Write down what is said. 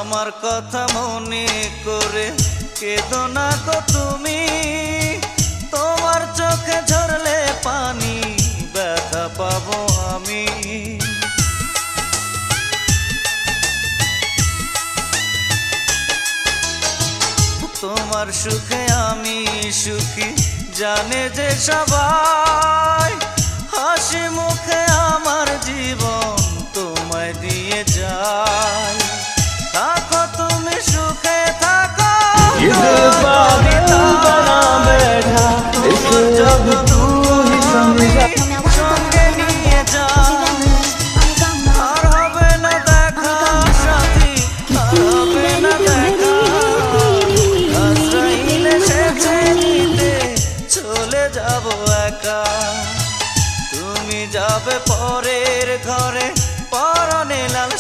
আমার কথা মনে করে কেঁদো না গো তুমি, তোমার চোখে ঝরলে পানি ব্যথা পাবো আমি। তোমার সুখে আমি সুখী জানে যে সবাই, হাসি মুখে আমার জীবন তোমায় দিয়ে যায়। থাকো তুমি সুখে থাকো, সঙ্গে নিয়ে যাই। আর হবে না দেখা সাথী, আর হবে না দেখা, আশ্রয়হীনে সেচে নিতে চলে যাব একা। তুমি যাবে পরের ঘরে, পরনে লাল